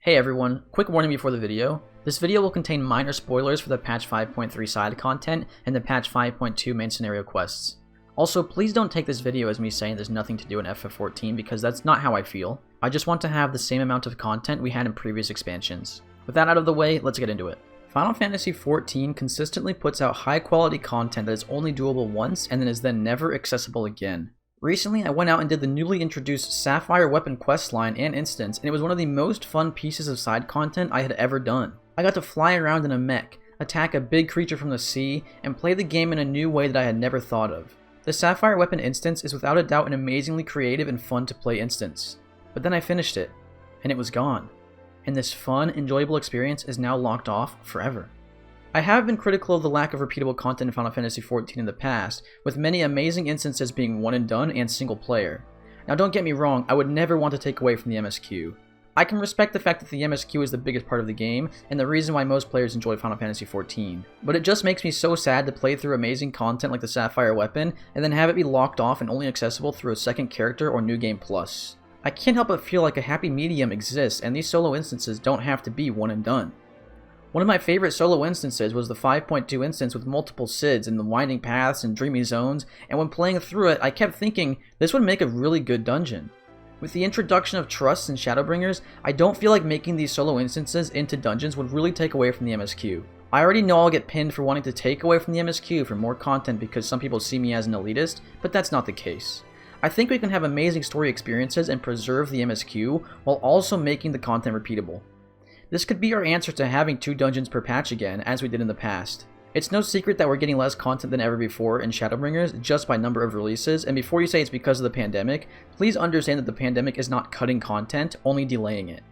Hey everyone, quick warning before the video. This video will contain minor spoilers for the patch 5.3 side content and the patch 5.2 main scenario quests. Also, please don't take this video as me saying there's nothing to do in FF14 because that's not how I feel. I just want to have the same amount of content we had in previous expansions. With that out of the way, let's get into it. Final Fantasy XIV consistently puts out high quality content that is only doable once and then is never accessible again. Recently, I went out and did the newly introduced Sapphire weapon questline and instance, and it was one of the most fun pieces of side content I had ever done. I got to fly around in a mech, attack a big creature from the sea, and play the game in a new way that I had never thought of. The Sapphire weapon instance is without a doubt an amazingly creative and fun to play instance. But then I finished it, and it was gone. And this fun, enjoyable experience is now locked off forever. I have been critical of the lack of repeatable content in Final Fantasy XIV in the past, with many amazing instances being one and done and single player. Now don't get me wrong, I would never want to take away from the MSQ. I can respect the fact that the MSQ is the biggest part of the game, and the reason why most players enjoy Final Fantasy XIV. But it just makes me so sad to play through amazing content like the Sapphire weapon, and then have it be locked off and only accessible through a second character or New Game Plus. I can't help but feel like a happy medium exists, and these solo instances don't have to be one and done. One of my favorite solo instances was the 5.2 instance with multiple SIDs and the winding paths and dreamy zones, and when playing through it, I kept thinking this would make a really good dungeon. With the introduction of trusts and Shadowbringers, I don't feel like making these solo instances into dungeons would really take away from the MSQ. I already know I'll get pinned for wanting to take away from the MSQ for more content because some people see me as an elitist, but that's not the case. I think we can have amazing story experiences and preserve the MSQ while also making the content repeatable. This could be our answer to having 2 dungeons per patch again, as we did in the past. It's no secret that we're getting less content than ever before in Shadowbringers just by number of releases, and before you say it's because of the pandemic, please understand that the pandemic is not cutting content, only delaying it.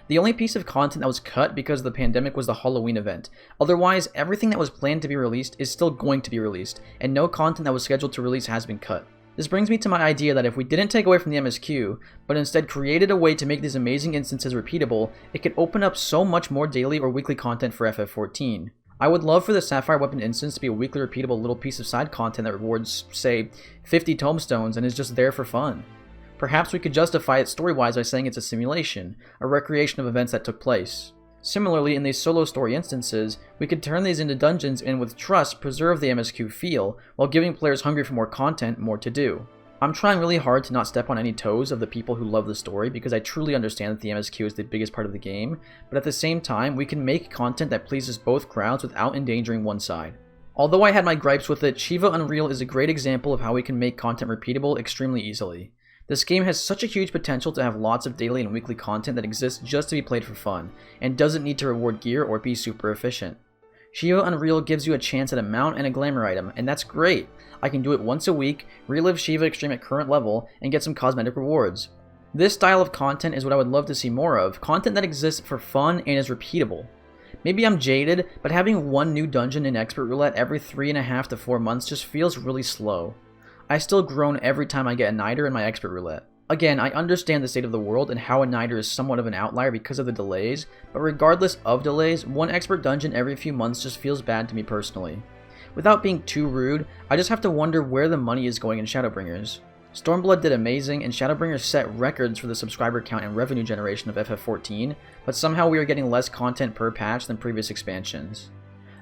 The only piece of content that was cut because of the pandemic was the Halloween event. Otherwise, everything that was planned to be released is still going to be released, and no content that was scheduled to release has been cut. This brings me to my idea that if we didn't take away from the MSQ, but instead created a way to make these amazing instances repeatable, it could open up so much more daily or weekly content for FF14. I would love for the Sapphire weapon instance to be a weekly repeatable little piece of side content that rewards, say, 50 tomestones and is just there for fun. Perhaps we could justify it story-wise by saying it's a simulation, a recreation of events that took place. Similarly, in these solo story instances, we could turn these into dungeons and with trust preserve the MSQ feel, while giving players hungry for more content more to do. I'm trying really hard to not step on any toes of the people who love the story because I truly understand that the MSQ is the biggest part of the game, but at the same time, we can make content that pleases both crowds without endangering one side. Although I had my gripes with it, Shiva Unreal is a great example of how we can make content repeatable extremely easily. This game has such a huge potential to have lots of daily and weekly content that exists just to be played for fun, and doesn't need to reward gear or be super efficient. Shiva Unreal gives you a chance at a mount and a glamour item, and that's great. I can do it once a week, relive Shiva Extreme at current level, and get some cosmetic rewards. This style of content is what I would love to see more of, content that exists for fun and is repeatable. Maybe I'm jaded, but having one new dungeon in Expert Roulette every 3.5 to 4 months just feels really slow. I still groan every time I get a Niter in my Expert Roulette. Again, I understand the state of the world and how a Niter is somewhat of an outlier because of the delays, but regardless of delays, one Expert dungeon every few months just feels bad to me personally. Without being too rude, I just have to wonder where the money is going in Shadowbringers. Stormblood did amazing, and Shadowbringers set records for the subscriber count and revenue generation of FF14, but somehow we are getting less content per patch than previous expansions.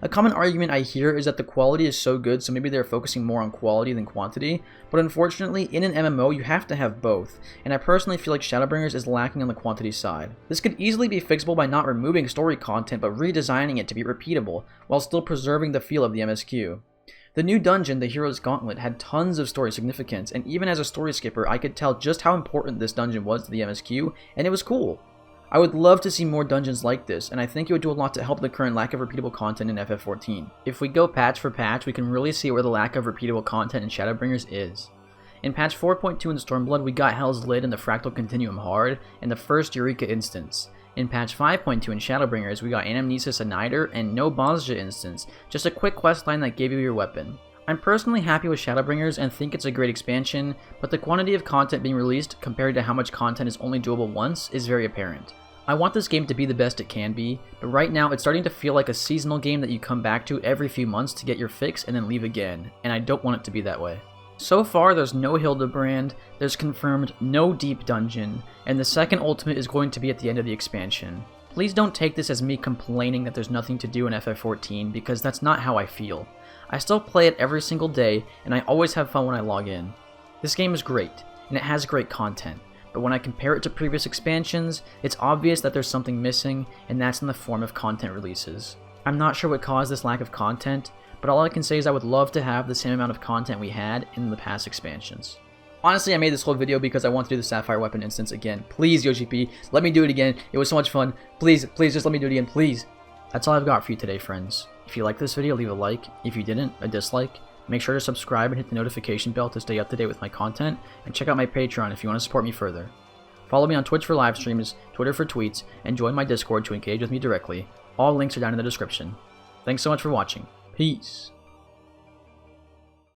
A common argument I hear is that the quality is so good, so maybe they're focusing more on quality than quantity, but unfortunately, in an MMO, you have to have both, and I personally feel like Shadowbringers is lacking on the quantity side. This could easily be fixable by not removing story content, but redesigning it to be repeatable, while still preserving the feel of the MSQ. The new dungeon, the Hero's Gauntlet, had tons of story significance, and even as a story skipper, I could tell just how important this dungeon was to the MSQ, and it was cool. I would love to see more dungeons like this, and I think it would do a lot to help the current lack of repeatable content in FF14. If we go patch for patch, we can really see where the lack of repeatable content in Shadowbringers is. In patch 4.2 in Stormblood, we got Hell's Lid and the Fractal Continuum hard, and the first Eureka instance. In patch 5.2 in Shadowbringers, we got Anamnesis and Niter, and no Bozja instance, just a quick questline that gave you your weapon. I'm personally happy with Shadowbringers and think it's a great expansion, but the quantity of content being released compared to how much content is only doable once is very apparent. I want this game to be the best it can be, but right now it's starting to feel like a seasonal game that you come back to every few months to get your fix and then leave again, and I don't want it to be that way. So far, there's no Hildebrand, there's confirmed no Deep Dungeon, and the second ultimate is going to be at the end of the expansion. Please don't take this as me complaining that there's nothing to do in FF14, because that's not how I feel. I still play it every single day, and I always have fun when I log in. This game is great, and it has great content, but when I compare it to previous expansions, it's obvious that there's something missing, and that's in the form of content releases. I'm not sure what caused this lack of content, but all I can say is I would love to have the same amount of content we had in the past expansions. Honestly, I made this whole video because I want to do the Sapphire weapon instance again. Please, YoshiP, let me do it again. It was so much fun. Please, please just let me do it again, please. That's all I've got for you today, friends. If you liked this video, leave a like. If you didn't, a dislike. Make sure to subscribe and hit the notification bell to stay up to date with my content, and check out my Patreon if you want to support me further. Follow me on Twitch for live streams, Twitter for tweets, and join my Discord to engage with me directly. All links are down in the description. Thanks so much for watching. Peace.